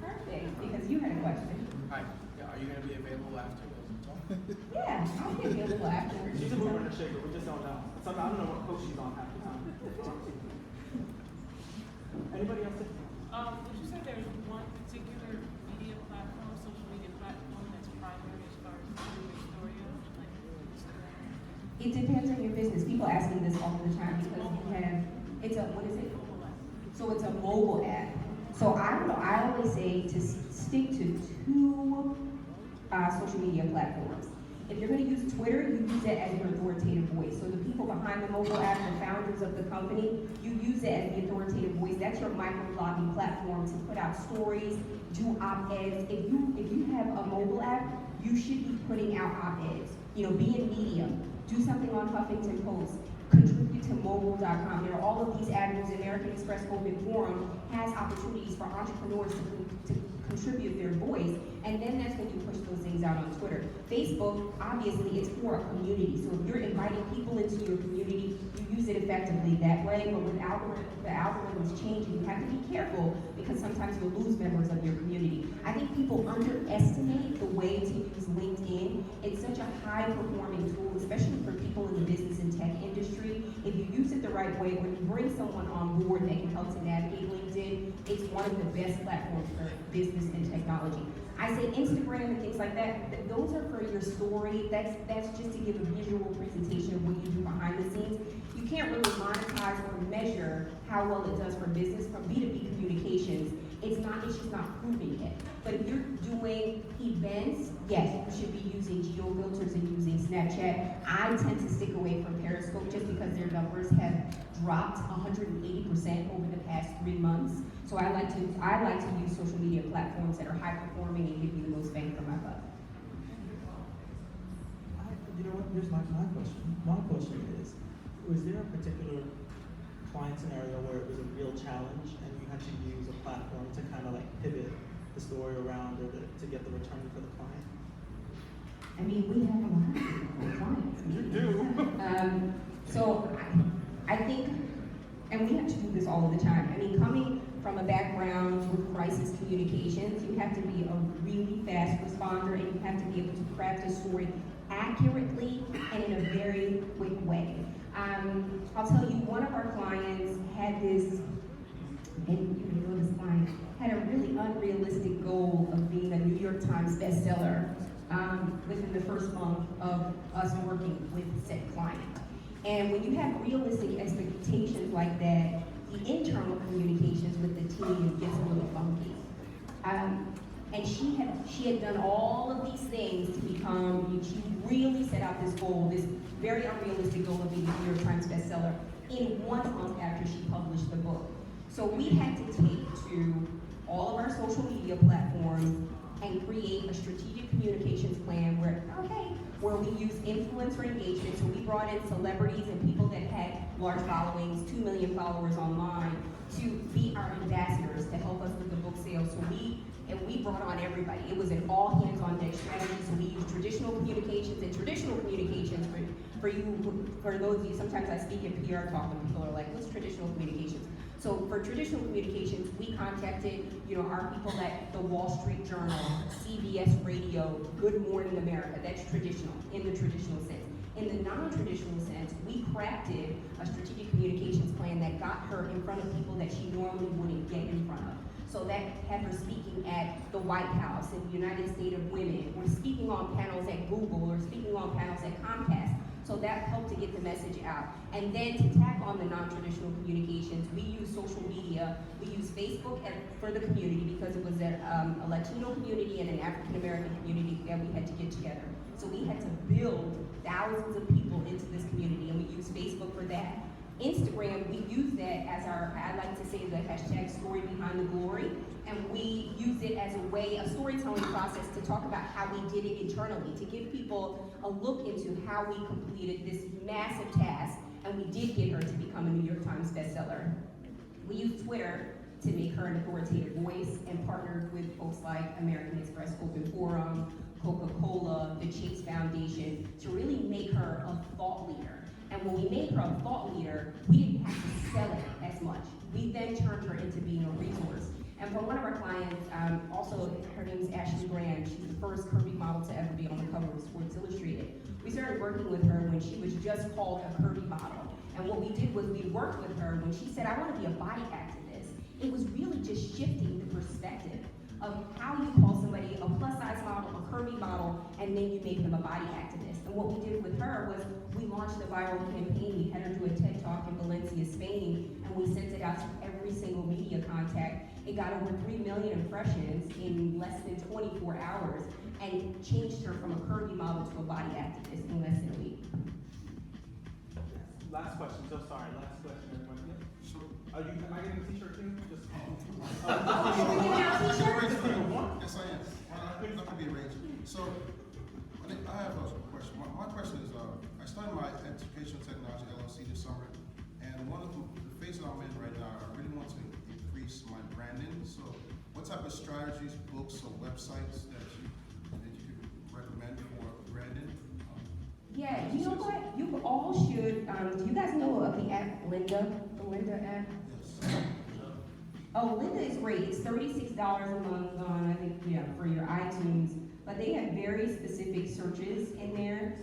Perfect, because you had a question. Hi, yeah, are you gonna be available after the talk? Yeah, I'll be available after. She's a mover and a shaker, we just don't know. So I don't know what coach she's on half the time. Anybody else? Would you say there's one particular media platform, social media platform that's primary as far as doing Victoria, like Instagram? It depends on your business. People ask me this all the time because you have, what is it? So it's a mobile app. So I don't know, I always say to stick to 2 social media platforms. If you're going to use Twitter, you use it as your authoritative voice. So the people behind the mobile app, the founders of the company, you use it as the authoritative voice. That's your microblogging platform to put out stories, do op-eds. If you have a mobile app, you should be putting out op-eds. Be in Medium, do something on Huffington Post, contribute to mobile.com. There are all of these avenues. American Express Open Forum has opportunities for entrepreneurs to contribute their voice, and then that's when you push those things out on Twitter. Facebook, obviously, it's for a community. So if you're inviting people into your community, you use it effectively that way. But with the algorithms changing, you have to be careful because sometimes you'll lose members of your community. I think people underestimate the way to use LinkedIn. It's such a high-performing tool, especially for people in the business and tech industry. If you use it the right way, when you bring someone on board that can help to navigate LinkedIn, it's one of the best platforms for business and technology. I say Instagram and things like that, those are for your story. That's just to give a visual presentation of what you do behind the scenes. You can't really monetize or measure how well it does for business. From B2B communications, it's just not proving it. But if you're doing events, yes, you should be using geo filters and using Snapchat. I tend to stick away from Periscope just because their numbers have dropped 180% over the past 3 months. So I like to use social media platforms that are high performing and give you the most bang for my buck. You know what, here's my question. My question is, was there a particular client scenario where it was a real challenge and you had to use a platform to kind of like pivot the story around or to get the return for the client? I mean, we have a lot of clients. You do. So I think, and we have to do this all of the time. I mean, coming from a background with crisis communications, you have to be a really fast responder and you have to be able to craft a story accurately and in a very quick way. I'll tell you, one of our clients had this, and you know this client, had a really unrealistic goal of being a New York Times bestseller within the first month of us working with said client. And when you have realistic expectations like that, the internal communications with the team gets a little funky. And she had done all of these things to become, she really set out this goal, this very unrealistic goal of being a New York Times bestseller in 1 month after she published the book. So we had to take to all of our social media platforms and create a strategic communications plan where we use influencer engagement. So we brought in celebrities and people that had large followings, 2 million followers online, to be our ambassadors to help us with the book sales. So we brought on everybody. It was an all hands on deck strategy. So we used traditional communications for those of you, sometimes I speak in PR talk and people are like, what's traditional communications? So for traditional communications, we contacted, our people at the Wall Street Journal, CBS Radio, Good Morning America. That's traditional, in the traditional sense. In the non-traditional sense, we crafted a strategic communications plan that got her in front of people that she normally wouldn't get in front of. So that had her speaking at the White House, in the United States of Women, or speaking on panels at Google, or speaking on panels at Comcast. So that helped to get the message out. And then to tack on the non-traditional communications, we use social media. We use Facebook for the community because it was a Latino community and an African American community that we had to get together. So we had to build thousands of people into this community, and we use Facebook for that. Instagram, we use that as our, I like to say the hashtag story behind the glory, and we use it as a way, a storytelling process to talk about how we did it internally, to give people a look into how we completed this massive task, and we did get her to become a New York Times bestseller. We use Twitter to make her an authoritative voice and partnered with folks like American Express Open Forum, Coca-Cola, the Chase Foundation, to really make her a thought leader. And when we made her a thought leader, we didn't have to sell it as much. We then turned her into being a resource. And for one of our clients, also her name is Ashley Brand. She's the first curvy model to ever be on the cover of Sports Illustrated. We started working with her when she was just called a curvy model. And what we did was we worked with her when she said, I want to be a body activist. It was really just shifting the perspective of how you call somebody a plus size model, a curvy model, and then you make them a body activist. And what we did with her was we launched a viral campaign. We had her do a TED Talk in Valencia, Spain, and we sent it out to every single media contact. It got over 3 million impressions in less than 24 hours and changed her from a curvy model to a body activist in less than a week. Last question, so sorry, last question, everyone. Yeah. Sure. Am I getting a t-shirt too? Just, Are we giving out t-shirts? Yes, I am. That could be arranged. So, I have a question. My question is, I started my Educational Technology LLC this summer, and one of the phase that I'm in right now, I really want to increase my branding. So, what type of strategies, books, or websites that you could recommend for branding? Yeah, you know what? You all should, do you guys know of the app Linda? The Linda app? Yes. Oh, Linda is great. It's $36 a month on, I think, yeah, for your iTunes. But they have very specific searches in there.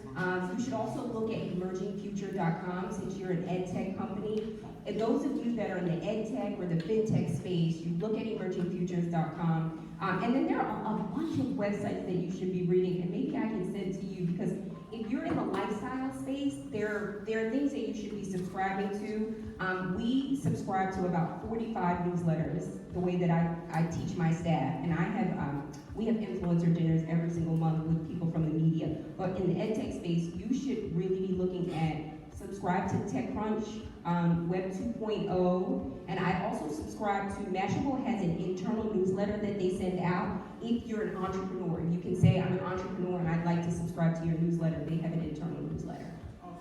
You should also look at emergingfuture.com since you're an ed tech company. And those of you that are in the ed tech or the fintech space, you look at emergingfutures.com. And then there are a bunch of websites that you should be reading, and maybe I can send to you because if you're in the lifestyle space, there are things that you should be subscribing to. We subscribe to about 45 newsletters, the way that I teach my staff. And we have influencer dinners every single month with people from the media. But in the ed tech space, you should really be looking at subscribe to TechCrunch, Web 2.0, and I also subscribe to Mashable has an internal newsletter that they send out. If you're an entrepreneur, you can say, I'm an entrepreneur and I'd like to subscribe to your newsletter. They have an internal newsletter.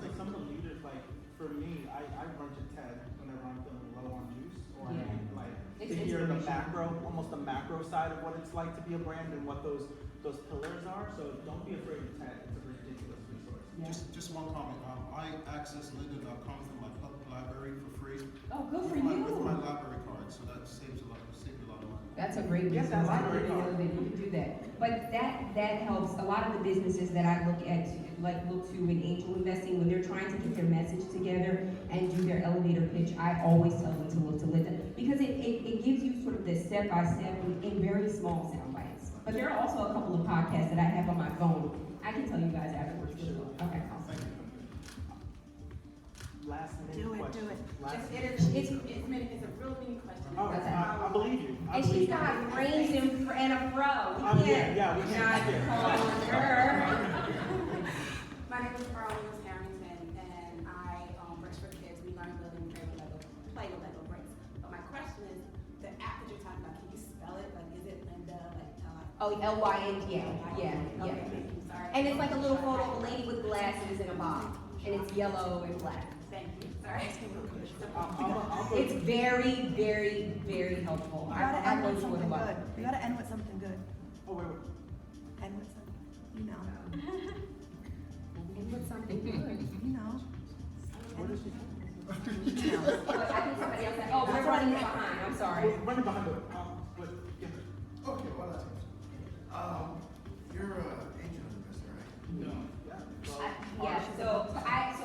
So some of the leaders, like for me, I run to TED whenever I'm feeling low on juice, or Yeah. I need like It's to hear the inspirational. macro, almost the macro side of what it's like to be a brand and what those pillars are. So don't be afraid of TED. It's a ridiculous resource. Yeah. Just one comment. I access lynda.com from my public library for free. Oh, good for With my you. library card, so that saves a lot of money. That's a great Yes, resource. that I library didn't know card. that you could do that. But that helps. A lot of the businesses that I look to in angel investing, when they're trying to get their message together and do their elevator pitch, I always tell them to look to Linda because it gives you sort of this step-by-step in very small sound bites. But there are also a couple of podcasts that I have on my phone. I can tell you guys afterwards. Okay, awesome. Last minute Do it, question. do it. Last It's a real mini question. Oh, I believe you. I And believe she's you. got brains and a fro. I'm here. Yeah, we can't. not call her. My name is Carl Lewis Harrington, and I Bricks for Kids. We learn, build, and play with Lego bricks. But my question is, the app that you're talking about, can you spell it? Like, is it Linda? Oh, L-Y-N, yeah. Okay, thank you, sorry. And it's like a little photo of a lady with glasses in a box, and it's yellow and black. Thank you, sorry. It's very, very, very helpful. You gotta I end go with through it a something lot. good. You gotta end with something good. Oh, wait. End with something, you know, And with something good. you know. What is she? But I think somebody else said, oh, we're running behind, I'm sorry. Running behind her. But, yeah. Okay, well, that's it. You're an angel investor, right? No. Yeah, so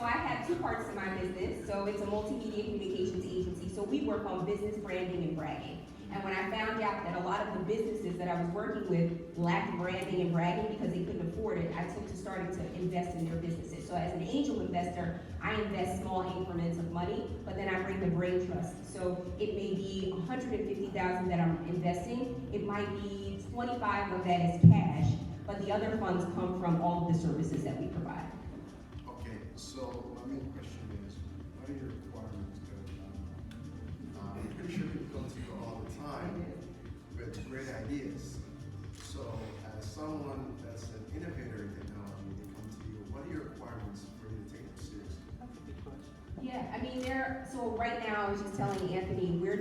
I have two parts to my business. So it's a multimedia communications agency. So we work on business branding and bragging. And when I found out that a lot of the businesses that I was working with lacked branding and bragging because they couldn't afford it, I took to starting to invest in their businesses. So as an angel investor, I invest small increments of money, but then I bring the brain trust. So it may be $150,000 that I'm investing. It might be 25 of that is cash, but the other funds come from all of the services that we provide. So my main question is, what are your requirements? I'm pretty sure people come to you all the time with great ideas. So as someone that's an innovator in technology, they come to you, what are your requirements for you to take them seriously? Yeah, I mean, so right now, I was just telling Anthony, we're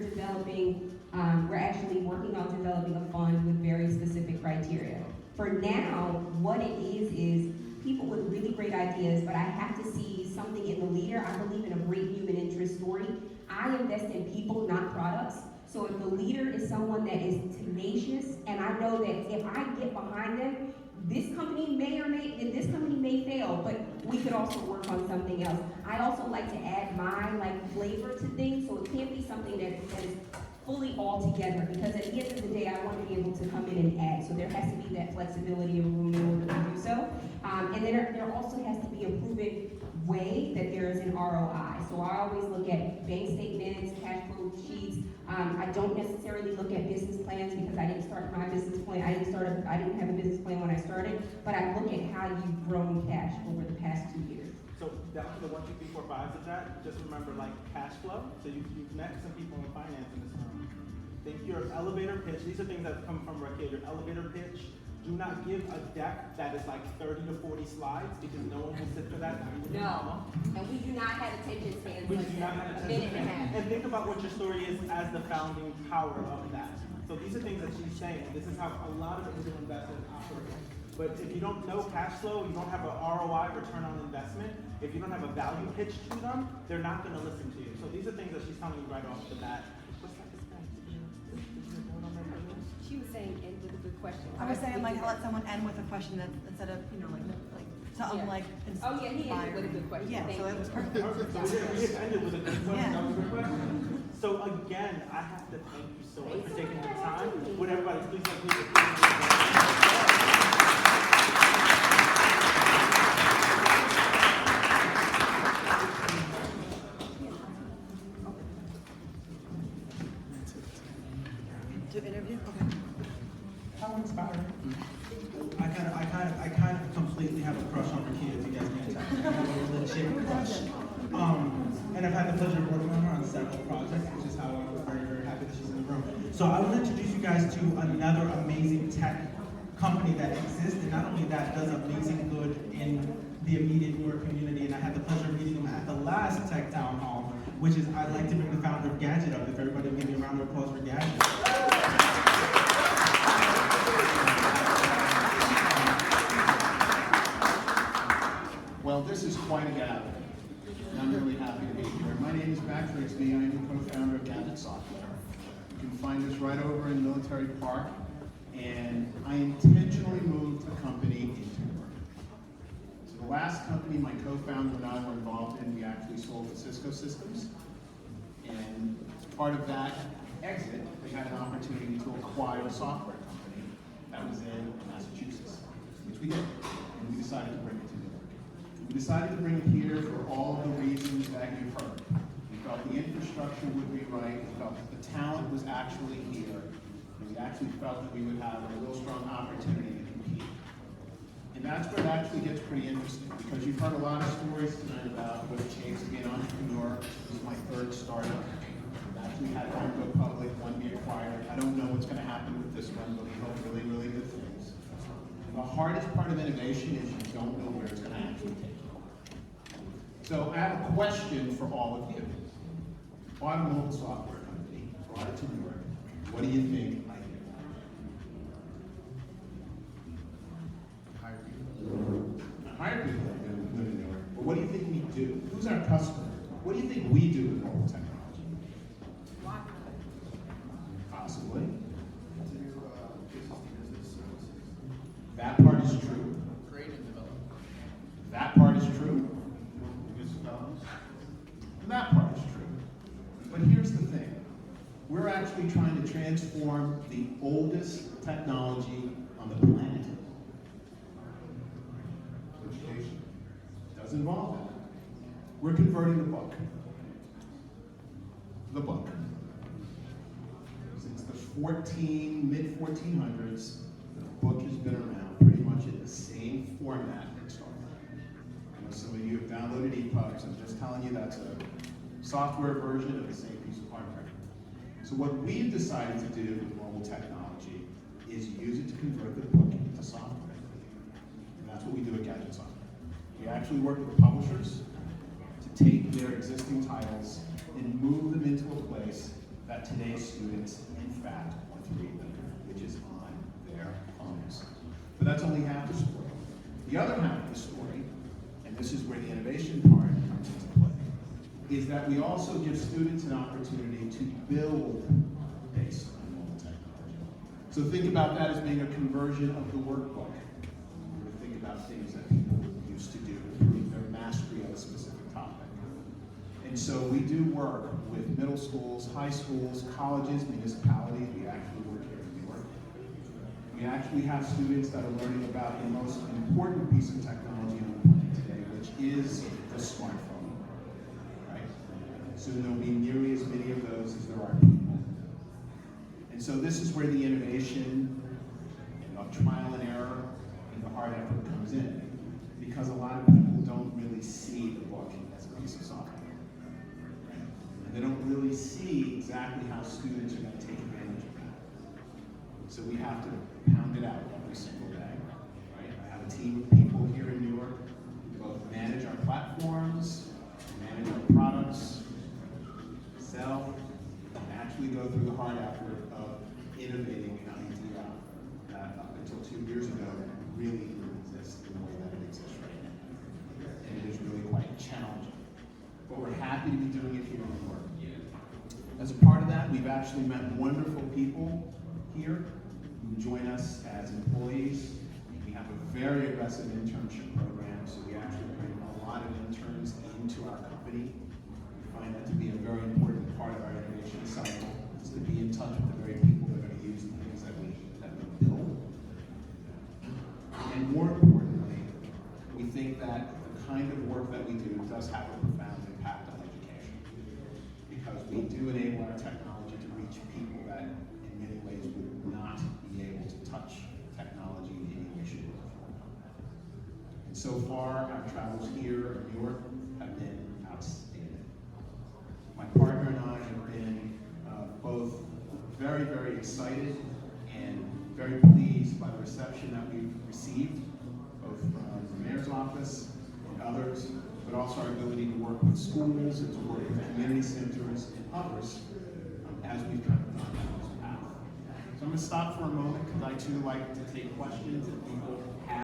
actually working on developing a fund with very specific criteria. For now, what it is people with really great ideas, but I have to see something in the leader. I believe in a great human interest story. I invest in people, not products. So if the leader is someone that is tenacious, and I know that if I get behind them, this company may fail, but we could also work on something else. I also like to add my flavor to things, so it can't be something that is fully all together, because at the end of the day, I want to be able to come in and add. So there has to be that flexibility and room in order to do so. And then there also has to be a proven way that there is an ROI. So I always look at bank statements, cash flow sheets. I don't necessarily look at business plans because I didn't start my business plan. I didn't have a business plan when I started, but I look at how you've grown cash over the past 2 years. So down to the 1, 2, 3, 4, 5s of that, just remember cash flow. So you've met some people in finance in this room. Think your elevator pitch. These are things that come from right here. Your elevator pitch. Do not give a deck that is 30 to 40 slides because no one will sit for that. No, and we do not have attention spans like that. A minute and a half. And think about what your story is as the founding power of that. So these are things that she's saying. This is how a lot of individual investors operate. But if you don't know cash flow, you don't have an ROI, return on investment, if you don't have a value pitch to them, they're not going to listen to you. So these are things that she's telling you right off the bat. She was saying, end with a good question. I was saying let someone end with a question that instead of something like oh yeah, he ended with a good question. Yeah, Thank so you. it was perfect. We just ended with a good question. Yeah. That was a good question. So again, I have to thank you so much for taking the time. Would everybody please To interview? Okay. How inspiring. I kind of completely have a crush on her kids. You guys can't tell. I have a legit crush. And I've had the pleasure of working on her on several projects, which is how I'm very, very happy that she's in the room. So I want to introduce you guys to another amazing tech company that exists, and not only that, does amazing good in the immediate New York community. And I had the pleasure of meeting them at the last Tech Town Hall, which is I'd like to bring the founder of Gadget up. If everybody will give me a round of applause for Gadget. Well, this is quite a gathering, and I'm really happy to be here. My name is Matt Grigsby. I am the co-founder of Gadget Software. You can find us right over in Military Park, and I intentionally moved the company into Newark. So the last company my co-founder and I were involved in, we actually sold to Cisco Systems, and as part of that exit, we had an opportunity to acquire a software company that was in Massachusetts, which we did, and we decided to bring it to Newark. We decided to bring it here for all the reasons that you've heard. We felt the infrastructure would be right, we felt that the talent was actually here, and we actually felt that we would have a real strong opportunity to compete. And that's where it actually gets pretty interesting, because you've heard a lot of stories tonight about what it takes to be an entrepreneur. This is my third startup. We've actually had one go public, one be acquired. I don't know what's going to happen with this one, but we hope really, really good things. The hardest part of innovation is you don't know where it's going to actually take you. So I have a question for all of you. Automotive software company, brought it to New York. What do you think I do? Hire people. Hire people that live in New York. But what do you think we do? Who's our customer? What do you think we do with mobile technology? Possibly. Business services. That part is true. Create and develop. That part is true. That part is true. But here's the thing. We're actually trying to transform the oldest technology on the planet. Education does involve that. We're converting the book. The book. Since the mid-1400s, the book has been around pretty much in the same format it started. some of you have downloaded EPUBs. I'm just telling you that's a software version of the same piece of hardware. So what we've decided to do with mobile technology is use it to convert the book into software. And that's what we do at Gadget Software. We actually work with publishers to take their existing titles and move them into a place that today's students, in fact, want to read them, which is on their phones. But that's only half the story. The other half of the story, and this is where the innovation part comes into play, is that we also give students an opportunity to build based on mobile technology. So think about that as being a conversion of the workbook. Think about things that people used to do to prove their mastery of a specific topic. And so we do work with middle schools, high schools, colleges, municipalities. We actually work here in New York. We actually have students that are learning about the most important piece of technology on the planet today, which is the smartphone. Right? Soon there'll be nearly as many of those as there are people. And so this is where the innovation and trial and error and the hard effort comes in, because a lot of people don't really see the book as a piece of software. And they don't really see exactly how students are going to take advantage of that. So we have to pound it out every single day. Right? I have a team of people here in New York who both manage our platforms, manage our products, sell, and actually go through the hard effort of innovating an idea that up until 2 years ago really didn't exist in the way that it exists right now. And it is really quite challenging. But we're happy to be doing it here in New York. As a part of that, we've actually met wonderful people here who join us as employees. We have a very aggressive internship program, so we actually bring a lot of interns into our company. We find that to be a very important part of our innovation cycle, is to be in touch with the very people that are going to use the things that we build. And more importantly, we think that the kind of work that we do does have a profound impact on education, because we do enable our technology to reach people that in many ways would not be able to touch technology in any way, shape, or form. And so far, our travels here in New York have been outstanding. My partner and I have been both very, very excited and very pleased by the reception that we've received, both from the mayor's office and others, but also our ability to work with schools and to work with community centers and others as we've kind of gone down this path. So I'm going to stop for a moment because I too like to take questions that people have.